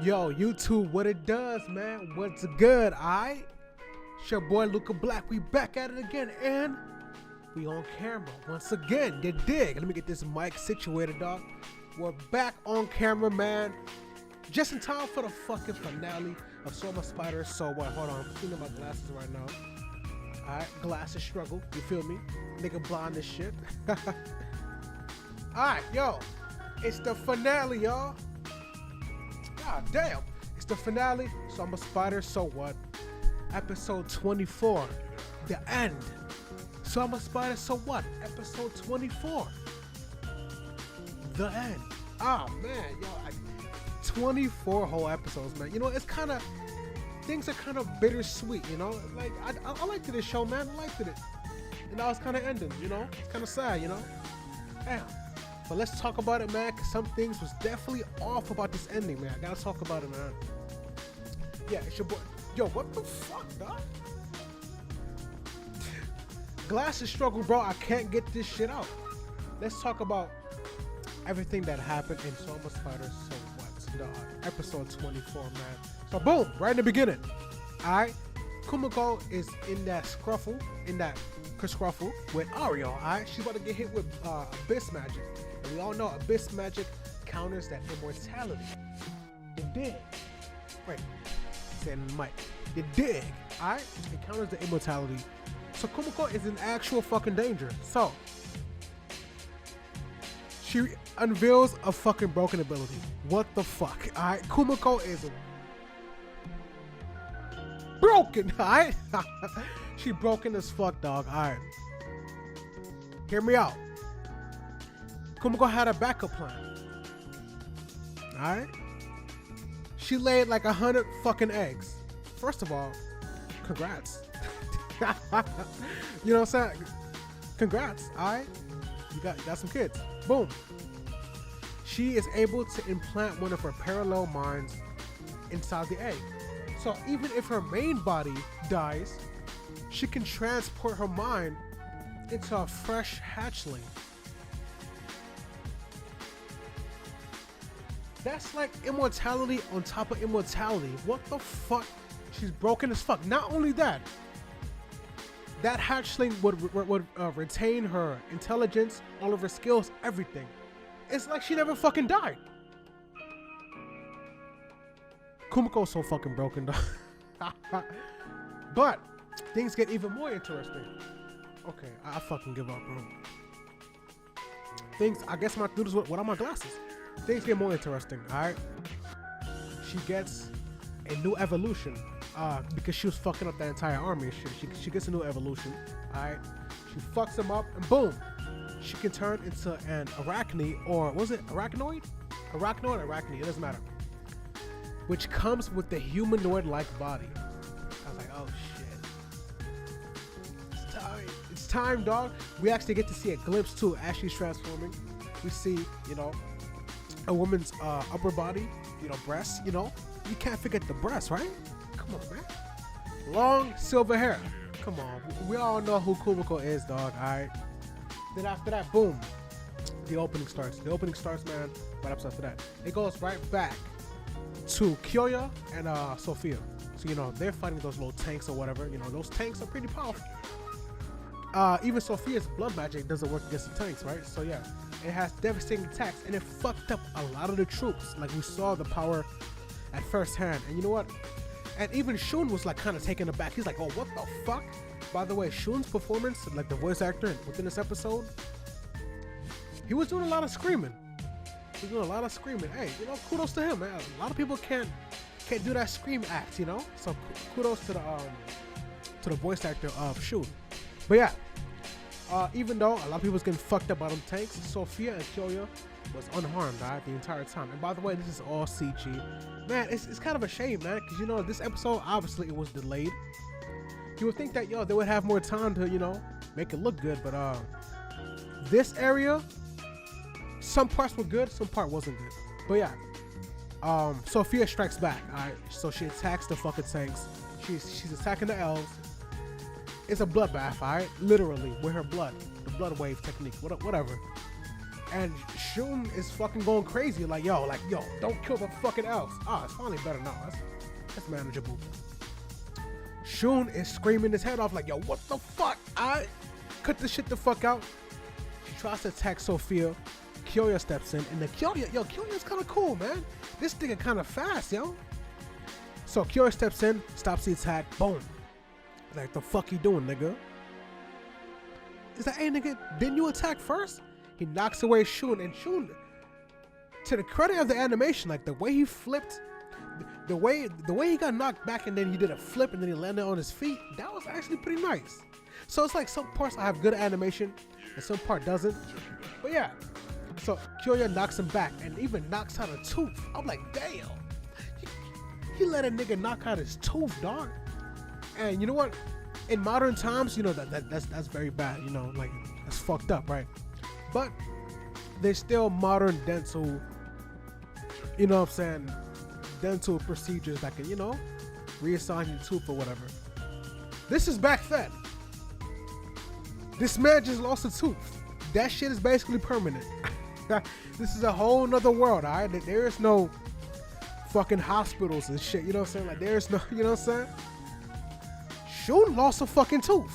Yo, YouTube, what it does, man? What's good, alright? It's your boy LucaBlack. We back at it again, and we on camera once again. You dig? Let me get this mic situated, dog. We're back on camera, man. Just in time for the fucking finale of So My Spider, So What? Hold on, I'm cleaning my glasses right now. Alright, glasses struggle, you feel me? Nigga blind as shit. Alright, yo, it's the finale, y'all. God damn, it's the finale. So I'm a Spider, So What? Episode 24, the end. So I'm a Spider, So What? Episode 24, the end. Oh man, yo, 24 whole episodes, man. You know, it's kind of, things are kind of bittersweet, you know? Like, I liked this show, man. I liked it. And now it's kind of ending, you know? It's kind of sad, you know? Damn. But let's talk about it, man, because some things was definitely off about this ending, man. I gotta talk about it, man. Yeah, it's your boy. Yo, what the fuck, dog? Glasses struggle, bro. I can't get this shit out. Let's talk about everything that happened in So My Spider, So What? Dog. Episode 24, man. So boom, right in the beginning. Alright. Kumoko is in that scruffle, kerskruffle with Ariel, alright? She's about to get hit with abyss magic. And we all know abyss magic counters that immortality. You dig? Wait, saying in the mic. You dig? Alright? It counters the immortality. So Kumoko is in actual fucking danger. So she unveils a fucking broken ability. What the fuck? Alright? Kumoko is broken, alright? She broken as fuck, dog. Alright. Hear me out. Kumoko had a backup plan. Alright? She laid like 100 fucking eggs. First of all, congrats. You know what I'm saying? Congrats, alright? You got some kids. Boom. She is able to implant one of her parallel minds inside the egg. So even if her main body dies, she can transport her mind into a fresh hatchling. That's like immortality on top of immortality. What the fuck? She's broken as fuck. Not only that, that hatchling would retain her intelligence, all of her skills, everything. It's like she never fucking died. Kumoko's so fucking broken, though. But things get even more interesting. Okay, I fucking give up, bro. I guess I'm gonna do this without my glasses. Things get more interesting, alright? She gets a new evolution because she was fucking up that entire army and shit. She gets a new evolution, alright? She fucks them up and boom, she can turn into an arachne, or was it arachnoid? Arachnoid or arachne, it doesn't matter. Which comes with the humanoid-like body. I was like, oh shit. It's time, dog. We actually get to see a glimpse too as she's transforming. We see, you know, a woman's upper body, you know, breasts, you know. You can't forget the breasts, right? Come on, man. Long silver hair. Come on. We all know who Kumoko is, dog, alright? Then after that, boom. The opening starts. The opening starts, man. Right up after that. It goes right back to Kyoya and Sophia. So, you know, they're fighting those little tanks or whatever. You know, those tanks are pretty powerful. Even Sophia's blood magic doesn't work against the tanks, right? So, yeah, it has devastating attacks, and it fucked up a lot of the troops. Like, we saw the power at first hand. And you know what? And even Shun was, like, kind of taken aback. He's like, oh, what the fuck? By the way, Shun's performance, like the voice actor within this episode, he was doing a lot of screaming. He's doing a lot of screaming. Hey, you know, kudos to him, man. A lot of people can't do that scream act, you know. So kudos to the voice actor of Shun. But yeah, even though a lot of people was getting fucked up by them tanks, Sophia and Kyoya was unharmed, right, the entire time. And by the way, this is all CG. Man, it's kind of a shame, man, because you know this episode obviously it was delayed. You would think that they would have more time to, you know, make it look good, but this area, some parts were good, some part wasn't good. But yeah, Sophia strikes back, alright? So she attacks the fucking tanks. She's attacking the elves. It's a bloodbath, alright? Literally, with her blood. The blood wave technique, whatever. And Shun is fucking going crazy, like yo, don't kill the fucking elves. It's finally better now. That's manageable. Shun is screaming his head off, like yo, what the fuck? I cut this shit the fuck out. She tries to attack Sophia. Kyoya steps in, and Kyoya's kind of cool, man. This nigga kind of fast, yo. So Kyoya steps in, stops the attack, boom. Like, the fuck you doing, nigga? Is that, hey, nigga, didn't you attack first? He knocks away Shun, and Shun, to the credit of the animation, like the way he flipped, the way he got knocked back, and then he did a flip, and then he landed on his feet. That was actually pretty nice. So it's like some parts I have good animation, and some part doesn't. But yeah, so Kyoya knocks him back, and even knocks out a tooth. I'm like, damn, he let a nigga knock out his tooth, dog. And you know what? In modern times, you know that's very bad. You know, like that's fucked up, right? But there's still modern dental, you know what I'm saying, dental procedures that can, you know, reassign your tooth or whatever. This is back then. This man just lost a tooth. That shit is basically permanent. This is a whole nother world, alright? There is no fucking hospitals and shit, you know what I'm saying? Like, there's no, you know what I'm saying? Shun lost a fucking tooth.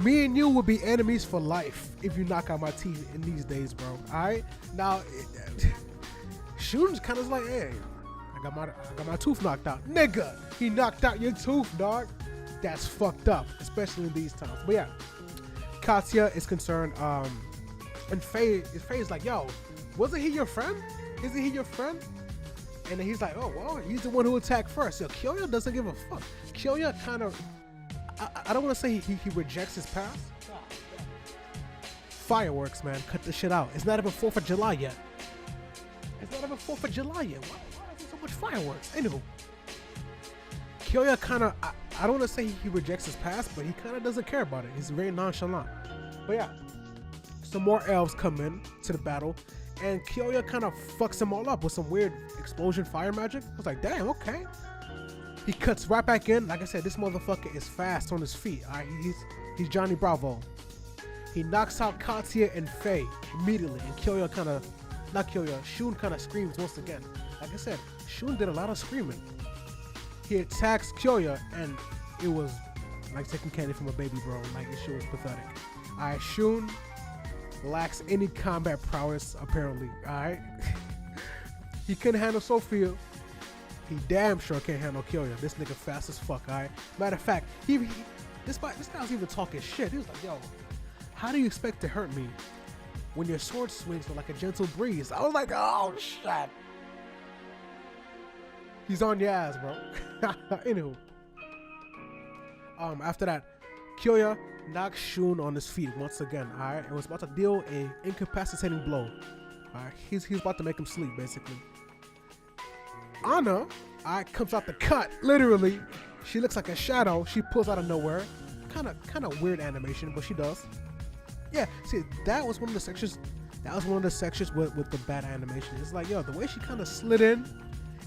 Me and you would be enemies for life if you knock out my teeth in these days, bro. Alright? Now, Shun's kind of like, hey, I got my tooth knocked out. Nigga, he knocked out your tooth, dog. That's fucked up, especially in these times. But yeah, Katya is concerned, and Faye's like, yo, wasn't he your friend? Isn't he your friend? And then he's like, oh, well, he's the one who attacked first. Yo, Kyoya doesn't give a fuck. Kyoya kind of, I don't want to say he rejects his past. Fireworks, man. Cut this shit out. It's not even 4th of July yet. It's not even 4th of July yet. Why is there so much fireworks? Anywho, Kyoya kind of, I don't want to say he rejects his past, but he kind of doesn't care about it. He's very nonchalant. But yeah, some more elves come in to the battle, and Kyoya kind of fucks them all up with some weird explosion fire magic. I was like, damn, okay. He cuts right back in. Like I said, this motherfucker is fast on his feet. All right, he's Johnny Bravo. He knocks out Katya and Faye immediately, and Kyoya kind of, not Kyoya, Shun kind of screams once again. Like I said, Shun did a lot of screaming. He attacks Kyoya, and it was like taking candy from a baby, bro. Like, this shit was pathetic. Alright, Shun lacks any combat prowess, apparently. Alright? He couldn't handle Sophia. He damn sure can't handle Kyoya. This nigga fast as fuck, alright? Matter of fact, this guy's even talking shit. He was like, yo, how do you expect to hurt me when your sword swings with like a gentle breeze? I was like, oh, shit. He's on your ass, bro. Anywho. After that, Kyoya knocks Shun on his feet once again, alright? And was about to deal a incapacitating blow. Alright, he's about to make him sleep, basically. Anna, comes out the cut, literally. She looks like a shadow. She pulls out of nowhere. Kind of weird animation, but she does. Yeah, see, that was one of the sections. That was one of the sections with the bad animation. It's like, yo, the way she kind of slid in,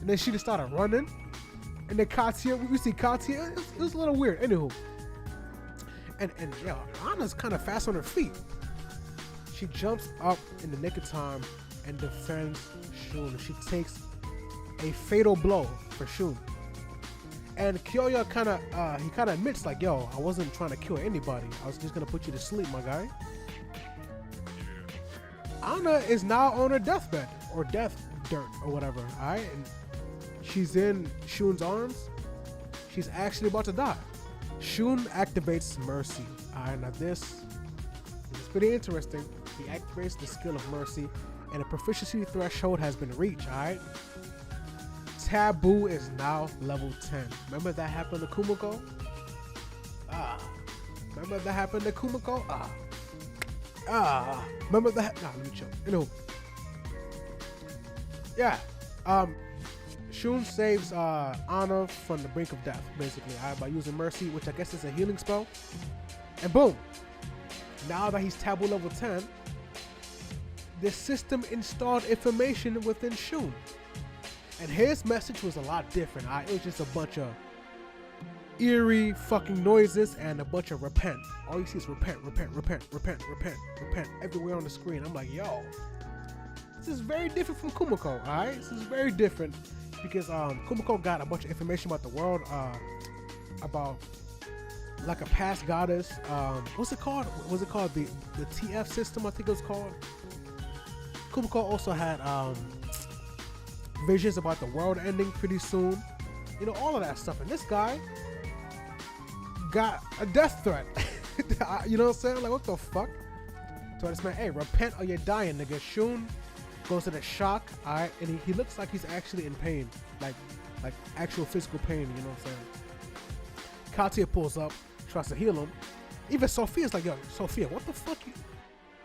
and then she just started running. And then Katya, we see Katya, it was a little weird. Anywho. And yo, Anna's kind of fast on her feet. She jumps up in the nick of time and defends Shun. She takes a fatal blow for Shun. And Kyoya kind of admits, like, yo, I wasn't trying to kill anybody. I was just going to put you to sleep, my guy. Anna is now on her deathbed, or death dirt, or whatever, alright? And she's in Shun's arms. She's actually about to die. Shun activates Mercy. Alright, now this is pretty interesting. He activates the skill of Mercy, and a proficiency threshold has been reached, alright? Taboo is now level 10. Remember that happened to Kumoko? Remember that happened to Kumoko? Remember that? Nah, let me chill. You know. Yeah. Shun saves Anna from the brink of death, basically, by using Mercy, which I guess is a healing spell. And boom. Now that he's Taboo level 10, the system installed information within Shun. And his message was a lot different. It was just a bunch of eerie fucking noises and a bunch of repent. All you see is repent, repent, repent, repent, repent, repent everywhere on the screen. I'm like, yo, this is very different from Kumoko, alright? This is very different because Kumoko got a bunch of information about the world, about like a past goddess. What's it called? Was it called the TF system? I think it was called. Kumoko also had visions about the world ending pretty soon. You know, all of that stuff. And this guy got a death threat. You know what I'm saying? Like, what the fuck? So this man, hey, repent or you're dying, nigga. Shun goes into shock, alright, and he looks like he's actually in pain, like actual physical pain. You know what I'm saying? Katia pulls up, tries to heal him. Even Sophia's like, yo, Sophia, what the fuck you?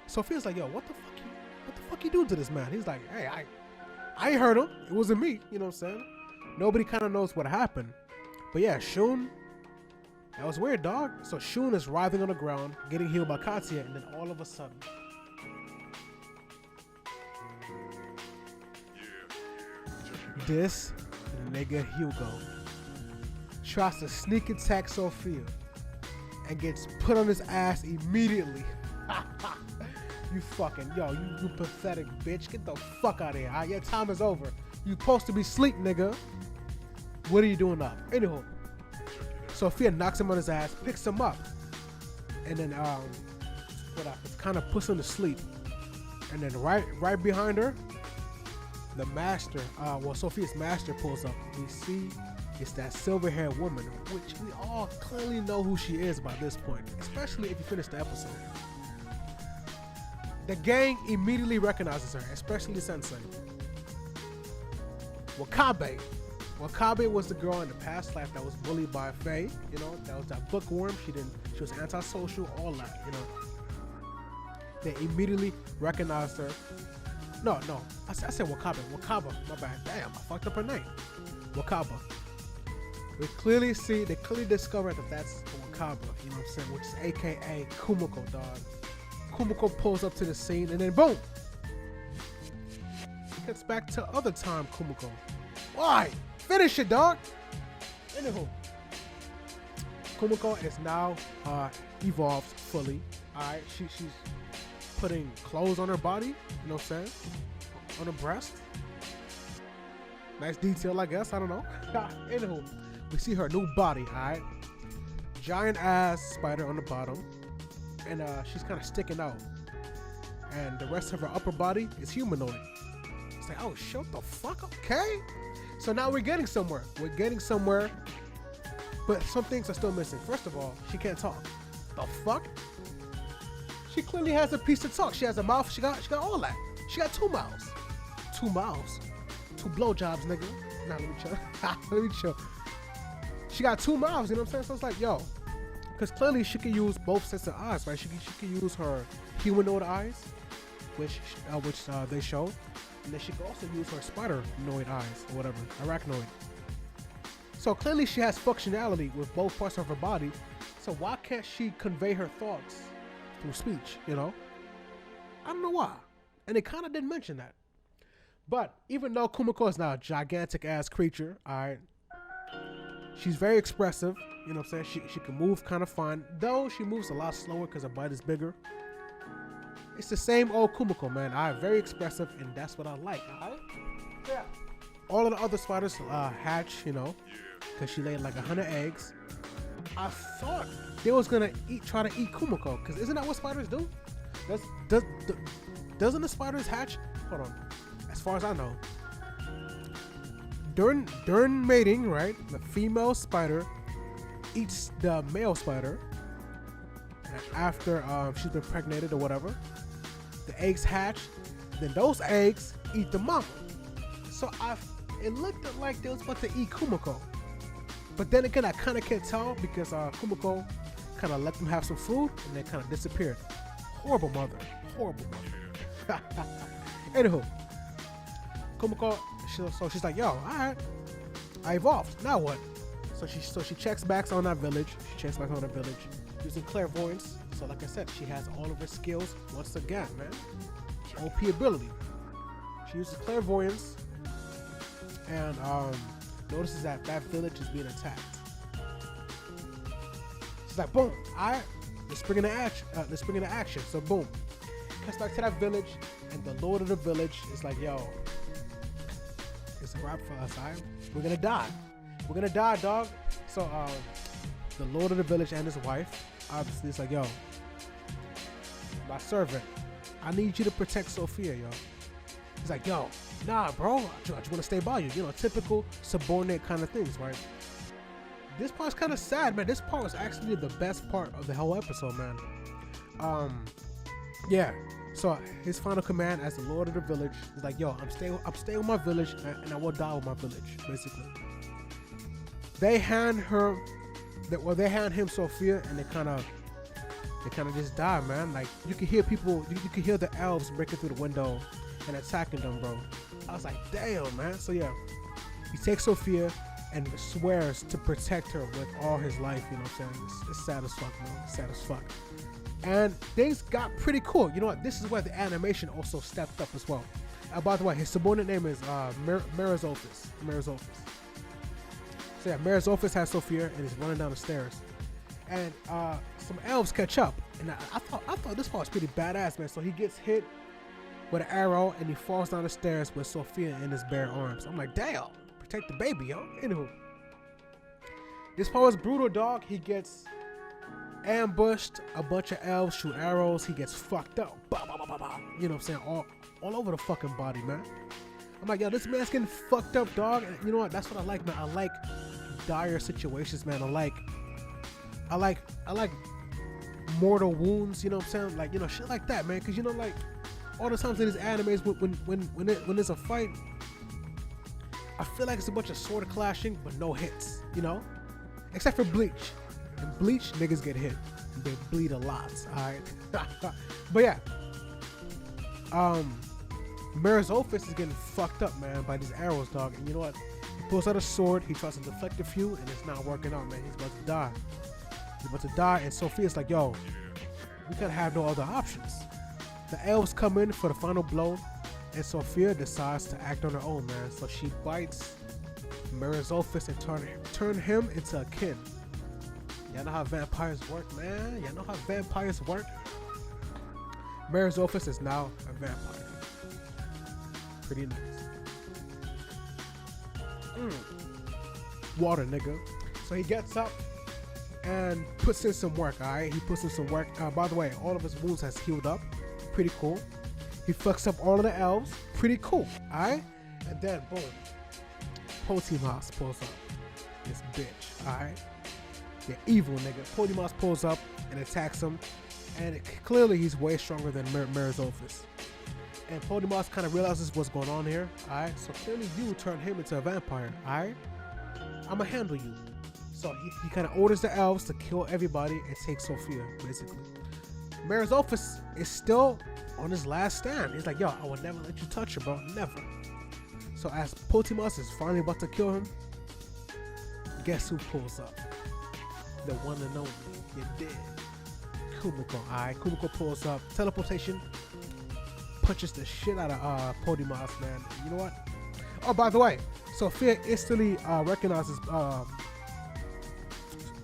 Sophia's like, yo, what the fuck you do to this man? He's like, hey, I ain't hurt him. It wasn't me. You know what I'm saying? Nobody kind of knows what happened. But yeah, Shun, that was weird, dog. So Shun is writhing on the ground, getting healed by Katia, and then all of a sudden, this nigga Hugo tries to sneak attack Sophia and gets put on his ass immediately. You fucking, yo, you pathetic bitch. Get the fuck out of here. Your time is over. You supposed to be asleep, nigga. What are you doing up? Anywho, Sophia knocks him on his ass, picks him up, and then what happens? Kind of puts him to sleep. And then right behind her, the master, Sophia's master pulls up. We see it's that silver-haired woman, which we all clearly know who she is by this point, especially if you finish the episode. The gang immediately recognizes her, especially Sensei. Wakabe. Wakabe was the girl in the past life that was bullied by Faye. You know, that was that bookworm. She was antisocial, all that, you know. They immediately recognized her. No, I said Wakabe. Wakaba, my bad. Damn, I fucked up her name. Wakaba. They clearly discover that that's Wakaba, you know what I'm saying, which is AKA Kumoko, dog. Kumoko pulls up to the scene and then boom! It gets back to other time Kumoko. Why? Finish it, dog! Anywho, Kumoko is now evolved fully. Alright, she's putting clothes on her body, you know what I'm saying? On her breast. Nice detail, I guess, I don't know. Anywho, we see her new body, alright? Giant ass spider on the bottom. And she's kind of sticking out. And the rest of her upper body is humanoid. It's like, oh, shut the fuck up, okay? So now we're getting somewhere. But some things are still missing. First of all, she can't talk. The fuck? She clearly has a piece to talk. She has a mouth. She got all that. She got 2 mouths. 2 mouths. 2 blowjobs, nigga. Nah, let me chill. Let me chill. She got 2 mouths, you know what I'm saying? So it's like, yo. Because clearly she can use both sets of eyes, right? She can use her humanoid eyes, which they show. And then she can also use her spider-noid eyes, or whatever, arachnoid. So clearly she has functionality with both parts of her body. So why can't she convey her thoughts through speech, you know? I don't know why. And they kind of didn't mention that. But even though Kumoko is now a gigantic ass creature, alright, she's very expressive, you know what I'm saying? She can move kind of fine, though she moves a lot slower because her bite is bigger. It's the same old Kumoko, man. Alright, very expressive, and that's what I like, alright? Yeah. All of the other spiders hatch, you know, because she laid like 100 eggs. I thought they was gonna try to eat Kumoko, because isn't that what spiders do? Doesn't the spiders hatch? Hold on. As far as I know, during mating, right, the female spider eats the male spider, and after she's been impregnated or whatever, the eggs hatch, then those eggs eat the mama. So it looked like they was about to eat Kumoko, but then again I kind of can't tell because Kumoko kind of let them have some food and then kind of disappeared. Horrible mother. Anywho, Kumoko, so she's like, yo, alright, I evolved, now what? So she checks back on that village. Using clairvoyance. So like I said, she has all of her skills once again, man. OP ability. She uses clairvoyance and notices that village is being attacked. She's like, boom, all right, let's spring into action. Let's spring into action. So boom, cuts back to that village, and the lord of the village is like, yo, it's a wrap for us, all right? We're gonna die. We're gonna die, dog. So the lord of the village and his wife, obviously, it's like, yo, my servant, I need you to protect Sophia, yo. He's like, yo, nah, bro, I just want to stay by you. You know, typical subordinate kind of things, right? This part's kind of sad, man. This part was actually the best part of the whole episode, man. Yeah. So his final command as the lord of the village is like, yo, I'm staying with my village, and I will die with my village, basically. They hand him Sophia, and they kind of just die, man. Like, you can hear people, you can hear the elves breaking through the window and attacking them, bro. I was like, damn, man. So yeah, he takes Sophia and swears to protect her with all his life. You know what I'm saying? It's sad as fuck, man. It's sad as fuck. And things got pretty cool. You know what? This is where the animation also stepped up as well. By the way, his subordinate name is Merizofis. So yeah, Merizofis has Sophia and he's running down the stairs. And some elves catch up. And I thought this part was pretty badass, man. So he gets hit with an arrow and he falls down the stairs with Sophia in his bare arms. I'm like, damn, protect the baby, yo. Anywho, this part was brutal, dog. He gets ambushed, a bunch of elves shoot arrows, he gets fucked up. Bah, bah, bah, bah, bah. You know what I'm saying? All over the fucking body, man. I'm like, yo, this man's getting fucked up, dog. And you know what? That's what I like, man. I like dire situations, man. I like mortal wounds, you know what I'm saying? Like, you know, shit like that, man. Cause you know, like, all the times in these animes when there's a fight, I feel like it's a bunch of sword clashing but no hits, you know? Except for Bleach. In Bleach, niggas get hit. They bleed a lot, alright? But yeah. Merizofis is getting fucked up, man, by these arrows, dog. And you know what? He pulls out a sword, he tries to deflect a few, and it's not working out, man. He's about to die. He's about to die, and Sophia's like, yo, we can't have no other options. The elves come in for the final blow, and Sophia decides to act on her own, man. So she bites Merizofis and turn him into a kin. Y'all know how vampires work, man. Y'all know how vampires work. Merizofis is now a vampire. Pretty nice. Water, nigga. So he gets up and puts in some work, alright? He puts in some work. By the way, all of his wounds has healed up. Pretty cool. He fucks up all of the elves. Pretty cool, alright? And then, boom. Potimas pulls up. This bitch, alright? Yeah, evil nigga. Potimas pulls up and attacks him. And clearly he's way stronger than Merizofis. And Potimas kind of realizes what's going on here, alright? So clearly you turned him into a vampire, alright? I'ma handle you. So he kind of orders the elves to kill everybody and take Sophia, basically. Merizofis is still on his last stand. He's like, yo, I will never let you touch her, bro. Never. So as Potimas is finally about to kill him, guess who pulls up? The one and only. You're dead. Kumoko. Alright, Kumoko pulls up. Teleportation. Punches the shit out of Potimas, man. You know what? Oh, by the way, Sophia instantly recognizes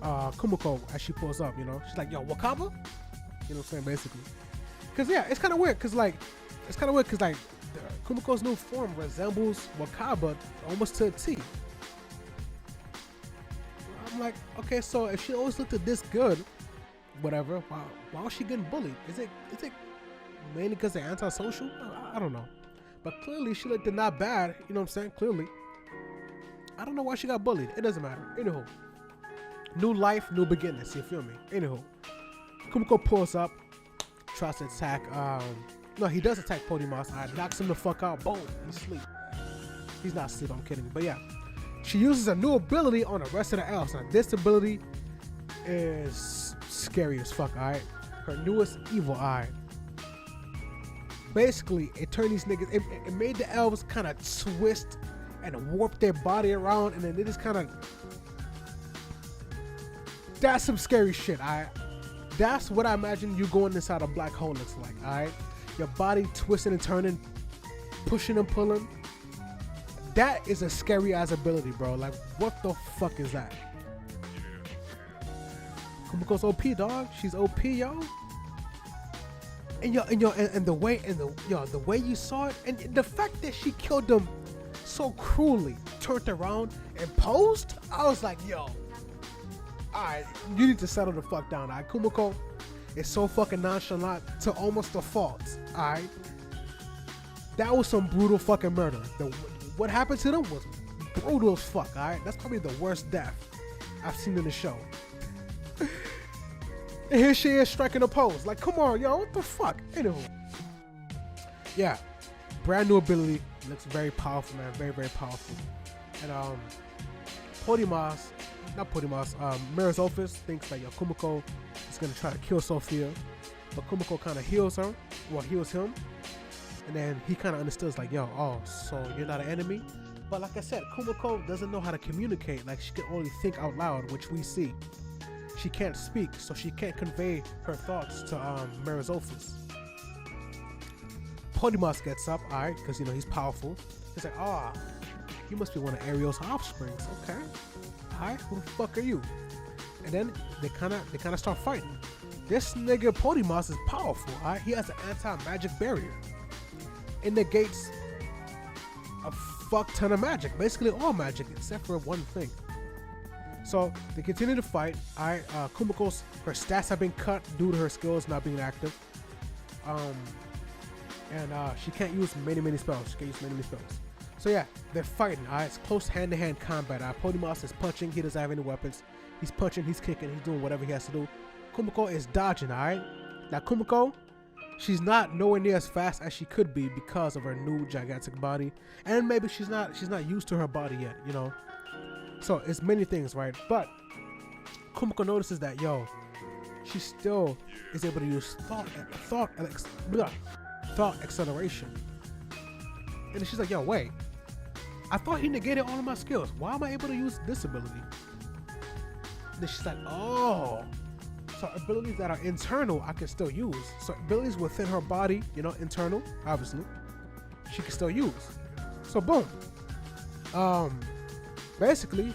Kumoko as she pulls up, you know? She's like, yo, Wakaba? You know what I'm saying, basically. Because, yeah, it's kind of weird, because, like, Kumoko's new form resembles Wakaba almost to a T. I'm like, okay, so if she always looked this good, whatever, why was she getting bullied? Is it mainly because they're antisocial? I don't know. But clearly she looked not bad, you know what I'm saying? Clearly. I don't know why she got bullied. It doesn't matter. Anywho. New life, new beginnings, you feel me? Anywho. Kumoko pulls up, tries to attack, no, he does attack Potimas. Knocks him the fuck out. Boom. He's asleep. He's not asleep, I'm kidding. But yeah. She uses a new ability on the rest of the elves. Now, this ability is scary as fuck, alright? Her newest evil eye. Basically, it turned these niggas, it made the elves kind of twist and warp their body around, and then they just kind of, that's some scary shit, alright? That's what I imagine you going inside a black hole looks like, alright? Your body twisting and turning, pushing and pulling. That is a scary ass ability, bro. Like, what the fuck is that? Kumoko's OP, dog. She's OP, yo. And the way you saw it, and the fact that she killed them so cruelly, turned around and posed, I was like, yo, alright, you need to settle the fuck down. Alright, Kumoko is so fucking nonchalant to almost a fault. Alright, that was some brutal fucking murder. What happened to them was brutal as fuck. Alright, that's probably the worst death I've seen in the show. And here she is striking a pose. Like, come on, yo, what the fuck? Anywho, yeah, brand new ability. Looks very powerful, man. Very, very powerful. And Mirror's office thinks that Kumoko is gonna try to kill Sophia, but Kumoko kind of heals him, and then he kind of understands, like, yo, oh, so you're not an enemy. But like I said, Kumoko doesn't know how to communicate. Like, she can only think out loud, which we see. She can't speak, so she can't convey her thoughts to Mirror's office. Potimas gets up, alright, because he's powerful. He's like, oh, you must be one of Ariel's offsprings. Okay, alright, who the fuck are you? And then they kind of start fighting. This nigga Potimas is powerful, alright. He has an anti-magic barrier. It negates a fuck ton of magic, basically all magic except for one thing. So they continue to fight. Alright, Kumoko's her stats have been cut due to her skills not being active. And she can't use many spells. So yeah, they're fighting. Alright, it's close hand-to-hand combat. Potimas is punching. He doesn't have any weapons. He's punching. He's kicking. He's doing whatever he has to do. Kumoko is dodging. Alright. Now Kumoko, she's not nowhere near as fast as she could be because of her new gigantic body, and maybe she's not used to her body yet. So it's many things, right? But Kumoko notices that, yo, she still is able to use thought acceleration. And she's like, yo, wait, I thought he negated all of my skills. Why am I able to use this ability? And then she's like, oh, so abilities that are internal I can still use. So abilities within her body, internal, obviously, she can still use. So boom. Basically,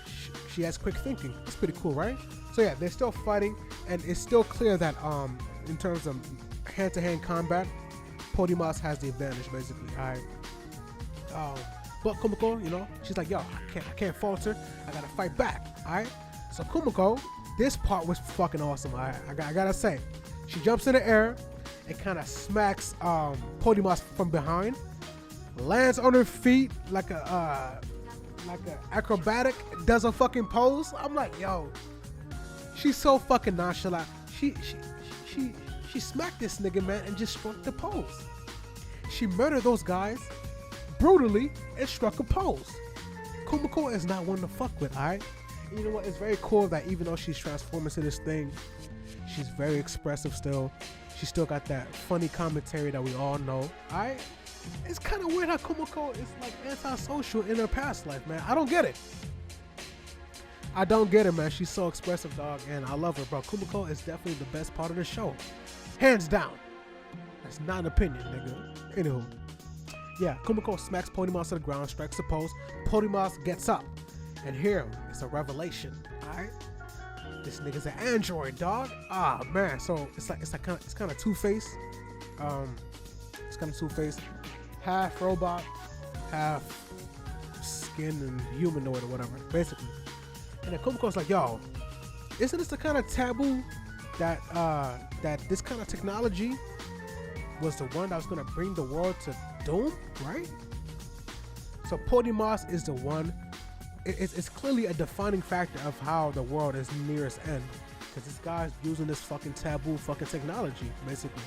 she has quick thinking. It's pretty cool, right? So yeah, they're still fighting, and it's still clear that in terms of hand-to-hand combat, Potimas has the advantage, basically. Alright. But Kumoko, she's like, yo, I can't falter. I gotta fight back. Alright. So Kumoko, this part was fucking awesome. Alright, I gotta say, she jumps in the air and kind of smacks Potimas from behind, lands on her feet like a acrobatic, does a fucking pose. I'm like, yo, she's so fucking nonchalant. She smacked this nigga, man, and just struck the pose. She murdered those guys brutally and struck a pose. Kumoko is not one to fuck with, alright? You know what? It's very cool that even though she's transformed into this thing, she's very expressive still. She still got that funny commentary that we all know, alright? It's kind of weird how Kumoko is like antisocial in her past life, man. I don't get it. I don't get it, man. She's so expressive, dog, and I love her, bro. Kumoko is definitely the best part of the show. Hands down. That's not an opinion, nigga. Anywho. Yeah, Kumoko smacks Potimas to the ground, strikes a pose. Potimas gets up. And here is a revelation, alright? This nigga's an android, dog. Ah, man. So it's kind of Two-Face. It's kind of Two-Face. Half robot, half skin and humanoid or whatever, basically. And then Kumoko's like, yo, isn't this the kind of taboo that this kind of technology was the one that was going to bring the world to doom, right? So Potimas is the one. It's clearly a defining factor of how the world is near its end, because this guy's using this fucking taboo fucking technology, basically.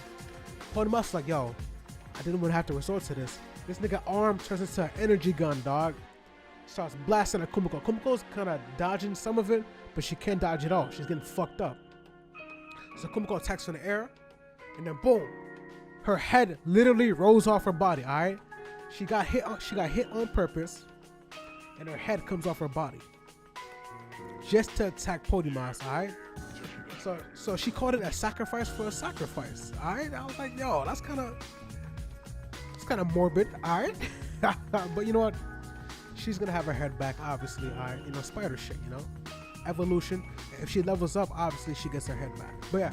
Potimas is like, yo, I didn't want to have to resort to this. This nigga arm turns into an energy gun, dog. Starts blasting at Kumoko. Kumoko's kind of dodging some of it, but she can't dodge it all. She's getting fucked up. So Kumoko attacks from the air, and then boom, her head literally rolls off her body. All right, she got hit on purpose, and her head comes off her body just to attack Potimas. All right, so she called it a sacrifice for a sacrifice. All right, I was like, yo, that's kind of morbid. All right, but you know what? She's gonna have her head back, obviously. All right, spider shit, evolution. If she levels up, obviously she gets her head back. But yeah,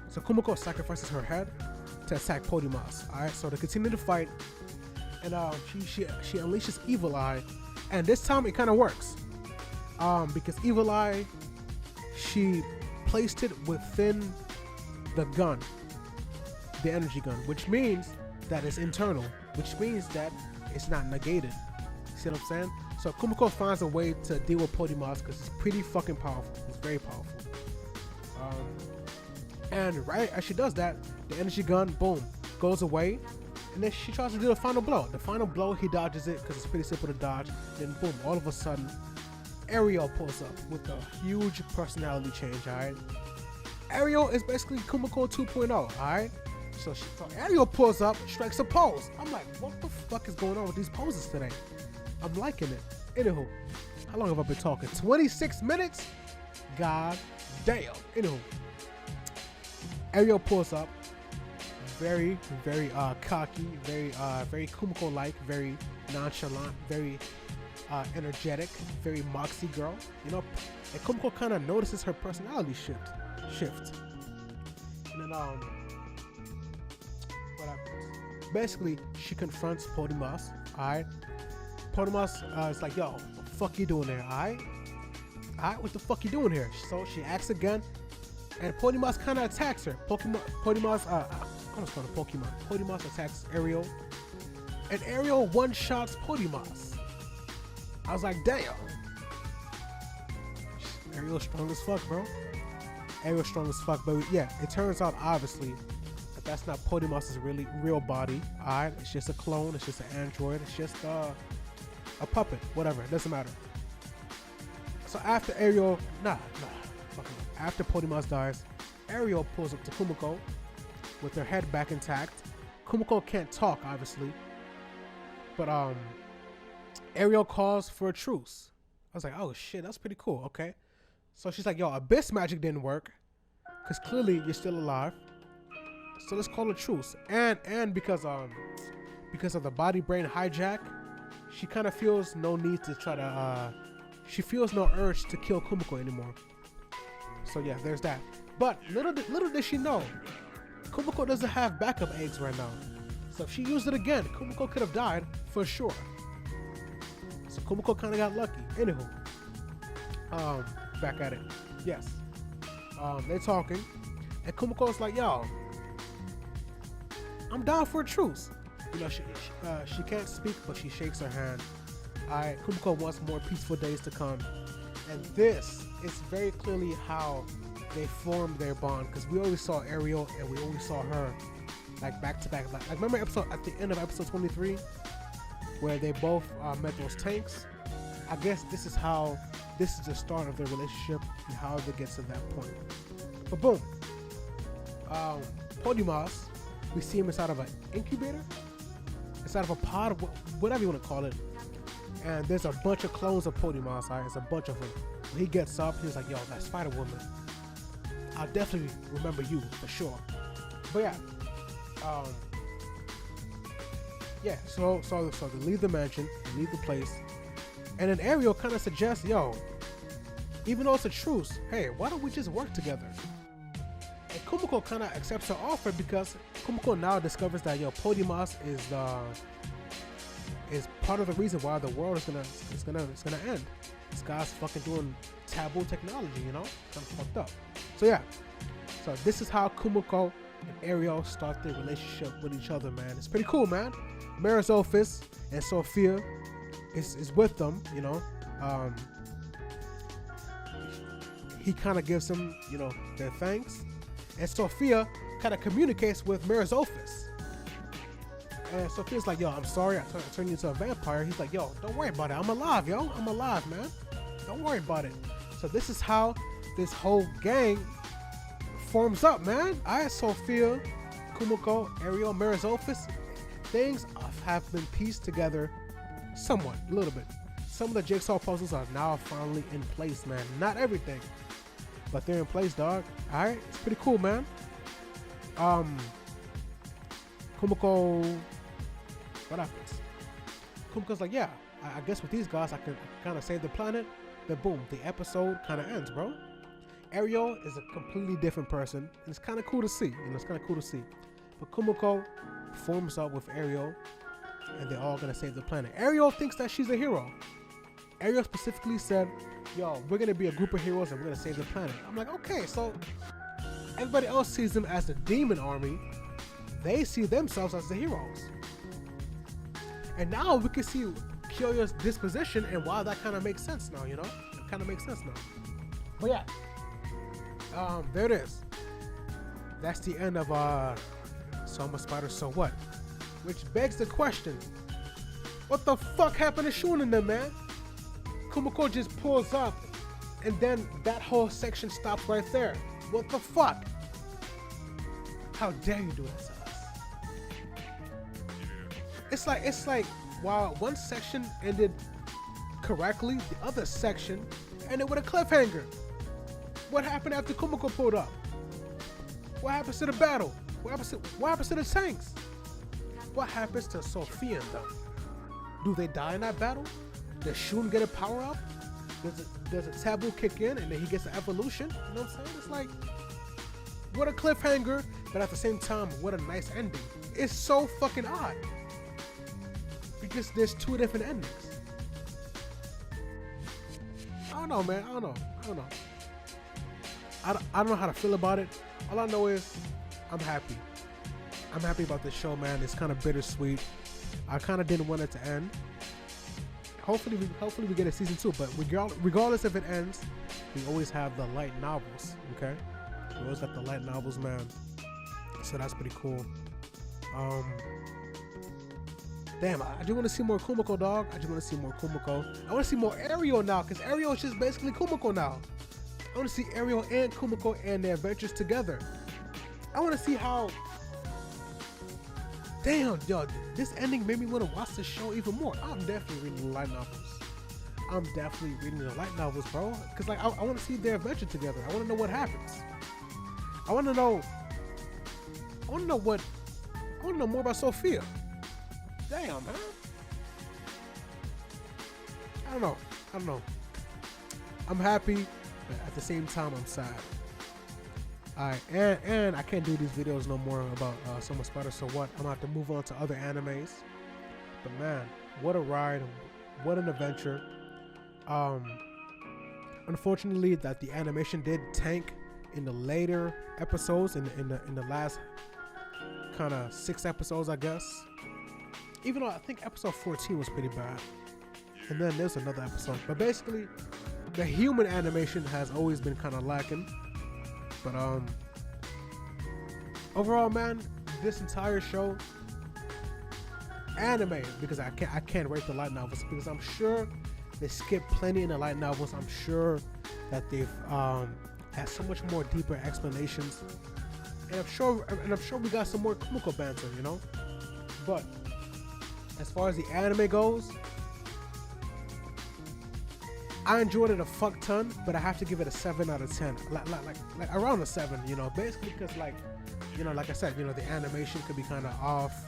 so Kumoko sacrifices her head to attack Potimas. All right, so they continue to fight, and she unleashes Evil Eye, and this time it kind of works, because Evil Eye, she placed it within the gun, the energy gun, which means that it's internal, which means that it's not negated. See what I'm saying? So Kumoko finds a way to deal with Potimas because it's pretty fucking powerful. It's very powerful. And right as she does that, the energy gun, boom, goes away. And then she tries to do the final blow. The final blow, he dodges it because it's pretty simple to dodge. Then boom, all of a sudden, Ariel pulls up with a huge personality change, alright? Ariel is basically Kumoko 2.0, alright? So Ariel pulls up, strikes a pose. I'm like, what the fuck is going on with these poses today? I'm liking it. Anywho, how long have I been talking? 26 minutes? God damn. Anywho, Ariel pulls up, very cocky, very Kumoko-like, very nonchalant, very energetic, very moxie girl, you know. And Kumoko kind of notices her personality shift. And then what happens? Basically, she confronts Potimas. Alright, Potimas is like, yo, what the fuck you doing there? Alright, what the fuck you doing here? So she asks again. And Potimas kind of attacks her. Potimas attacks Ariel. And Ariel one-shots Potimas. I was like, damn. Ariel's strong as fuck, bro. Ariel's strong as fuck. But yeah, it turns out, obviously, that that's not Potimas' real body. Alright? It's just a clone. It's just an android. It's just a puppet. Whatever. It doesn't matter. So after Ariel... After Potimas dies, Ariel pulls up to Kumoko with her head back intact. Kumoko can't talk, obviously, but Ariel calls for a truce. I was like, oh shit, that's pretty cool. Okay, so she's like, yo, abyss magic didn't work because clearly you're still alive, so let's call a truce. And because of the body brain hijack, she kind of feels no need to try to she feels no urge to kill Kumoko anymore. So yeah, there's that. But little did she know, Kumoko doesn't have backup eggs right now. So if she used it again, Kumoko could have died for sure. So Kumoko kind of got lucky. Anywho, back at it. Yes, they're talking, and Kumoko's like, yo, I'm down for a truce. You know, she can't speak, but she shakes her hand. Alright, Kumoko wants more peaceful days to come. And this is very clearly how they formed their bond, because we always saw Ariel and we always saw her like back to back. Like remember at the end of episode 23 where they both met those tanks? I guess this is the start of their relationship and how they get to that point. But boom, Potimas, we see him inside of an incubator, inside of a pod, whatever you want to call it. And there's a bunch of clones of Potimas, right? There's a bunch of them. When he gets up, he's like, yo, that Spider-Woman, I'll definitely remember you for sure. But yeah, so they leave the mansion, they leave the place, and then Ariel kind of suggests, yo, even though it's a truce, hey, why don't we just work together? And Kumoko kind of accepts her offer because Kumoko now discovers that, yo, Potimas is part of the reason why the world is gonna end. This guy's fucking doing taboo technology, you know, kind of fucked up. So yeah, so this is how Kumoko and Ariel start their relationship with each other, man. It's pretty cool, man. Marisophis and Sophia is with them, you know. He kind of gives them, you know, their thanks, and Sophia kind of communicates with Marisophis. And Sophia's like, yo, I'm sorry, I turned you into a vampire. He's like, yo, don't worry about it. I'm alive, yo. I'm alive, man. Don't worry about it. So this is how this whole gang forms up, man. Alright, Sophia, Kumoko, Ariel, Marisophis. Things have been pieced together somewhat, a little bit. Some of the jigsaw puzzles are now finally in place, man. Not everything, but they're in place, dog. Alright, it's pretty cool, man. Kumoko, what happens? Kumoko's like, yeah, I guess with these guys I can kind of save the planet. Then boom, the episode kind of ends, bro. Ariel is a completely different person, and it's kind of cool to see. It's kind of cool to see. But Kumoko forms up with Ariel, and they're all gonna save the planet. Ariel thinks that she's a hero. Ariel specifically said, "Yo, we're gonna be a group of heroes, and we're gonna save the planet." I'm like, okay, so everybody else sees them as the demon army. They see themselves as the heroes. And now we can see Kyoya's disposition and why that kind of makes sense now, It kind of makes sense now. But yeah. There it is. That's the end of Soma Spider So What? Which begs the question, what the fuck happened to Shun and them, man? Kumoko just pulls up and then that whole section stops right there. What the fuck? How dare you do that to us? It's like while one section ended correctly, the other section ended with a cliffhanger. What happened after Kumoko pulled up? What happens to the battle? What happens to the tanks? What happens to Sophia and them? Do they die in that battle? Does Shun get a power up? Does a taboo kick in and then he gets an evolution? You know what I'm saying? It's like, what a cliffhanger, but at the same time, what a nice ending. It's so fucking odd. Because there's two different endings. I don't know, man. I don't know. I don't know how to feel about it. All I know is I'm happy. I'm happy about this show, man. It's kind of bittersweet. I kind of didn't want it to end. Hopefully we get a season 2. But regardless if it ends, we always have the light novels. Okay, we always got the light novels, man. So that's pretty cool. Damn, I do want to see more Kumoko, dog. I just want to see more Kumoko. I want to see more Ariel now, because Ariel is just basically Kumoko now. I want to see Ariel and Kumoko and their adventures together. I want to see how... Damn, yo, this ending made me want to watch the show even more. I'm definitely reading the light novels. I'm definitely reading the light novels, bro. Because like, I want to see their adventure together. I want to know what happens. I want to know more about Sophia. Damn, man. I don't know. I'm happy, but at the same time, I'm sad. Alright, and I can't do these videos no more about Soma Spider So What. I'm gonna have to move on to other animes. But man, what a ride, what an adventure. Unfortunately, that the animation did tank in the later episodes, in the last kind of 6 episodes, I guess. Even though I think episode 14 was pretty bad. And then there's another episode. But basically, the human animation has always been kind of lacking. But overall, man, this entire show, anime, because I can't rate the light novels, because I'm sure they skipped plenty in the light novels. I'm sure that they've had so much more deeper explanations, and I'm sure we got some more Kumoko banter, But as far as the anime goes, I enjoyed it a fuck ton, but I have to give it a 7 out of 10, like around a 7, basically because like I said, the animation could be kind of off.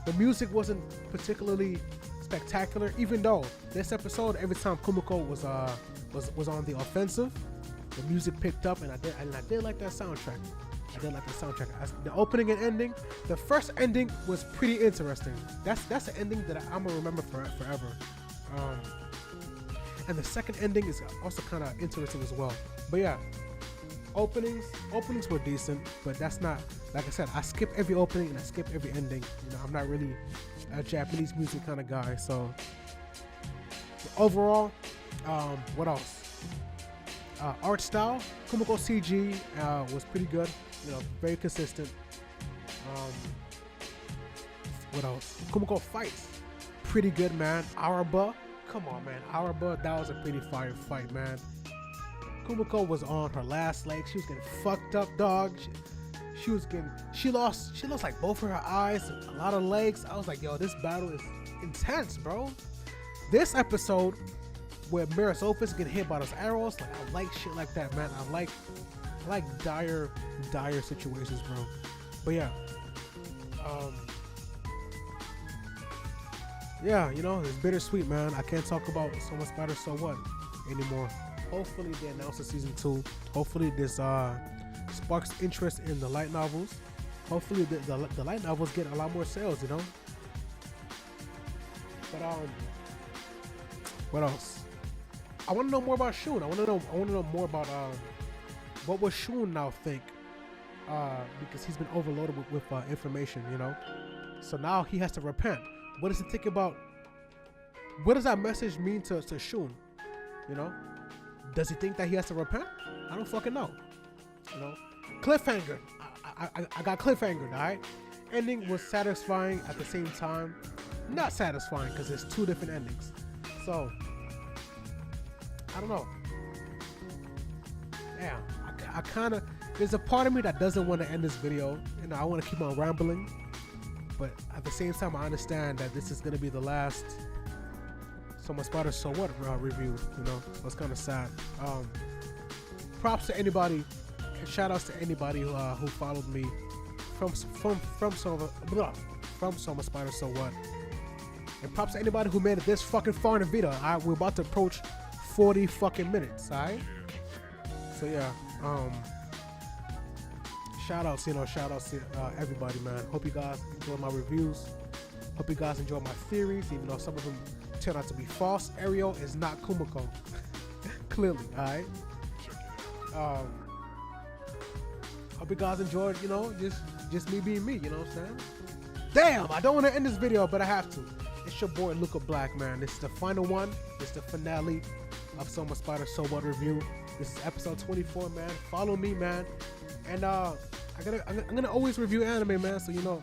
The music wasn't particularly spectacular, even though this episode, every time Kumoko was on the offensive, the music picked up, and I did like that soundtrack. The opening and ending. The first ending was pretty interesting. That's an ending that I'm gonna remember forever. And the second ending is also kind of interesting as well. But yeah, openings were decent, but that's not, like I said, I skip every opening and I skip every ending. I'm not really a Japanese music kind of guy. So overall, what else? Art style, Kumoko CG was pretty good. Very consistent. What else? Kumoko fights, pretty good, man. Araba, come on, man. Araba, that was a pretty fire fight, man. Kumoko was on her last leg. She was getting fucked up, dog. She lost like both of her eyes, a lot of legs. I was like, yo, this battle is intense, bro. This episode where Mirasophis get hit by those arrows, like, I like shit like that, man. I like dire situations, bro. But yeah, yeah, you know, it's bittersweet, man. I can't talk about So Much Better, So What anymore. Hopefully they announce a season 2. Hopefully this sparks interest in the light novels. Hopefully the light novels get a lot more sales, you know. But what else? I want to know more about Shun. I want to know more about what would Shun now think, because he's been overloaded with information, you know. So now he has to repent. What does he think about? What does that message mean to Shun? You know, does he think that he has to repent? I don't fucking know. You know, cliffhanger. I got cliffhanger. All right, ending was satisfying at the same time, not satisfying because there's 2 different endings. So I don't know. Yeah, I kind of. There's a part of me that doesn't want to end this video. You know, I want to keep on rambling, but at the same time, I understand that this is gonna be the last So Much Better, So What review. You know, so it's kind of sad. Props to anybody. Shout outs to anybody who followed me from So Much Better, So What. And props to anybody who made it this fucking far in the video. Alright, we're about to approach 40 fucking minutes. Alright. So yeah. Shout outs to everybody, man. Hope you guys enjoy my reviews. Hope you guys enjoy my theories, even though some of them turn out to be false. Ariel is not Kumoko. Clearly, alright? Hope you guys enjoyed, you know, just me being me, you know what I'm saying? Damn, I don't want to end this video, but I have to. It's your boy LucaBlack, man. This is the final one. This is the finale of So Much Better, So What review. This is episode 24, man. Follow me, man. And I'm gonna always review anime, man. So, you know,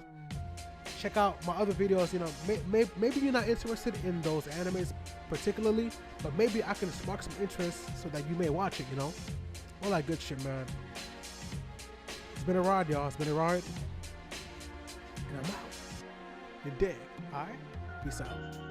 check out my other videos. You know, maybe you're not interested in those animes particularly, but maybe I can spark some interest so that you may watch it, you know? All that good shit, man. It's been a ride, y'all. It's been a ride. And I'm out. You dig? Alright? Peace out.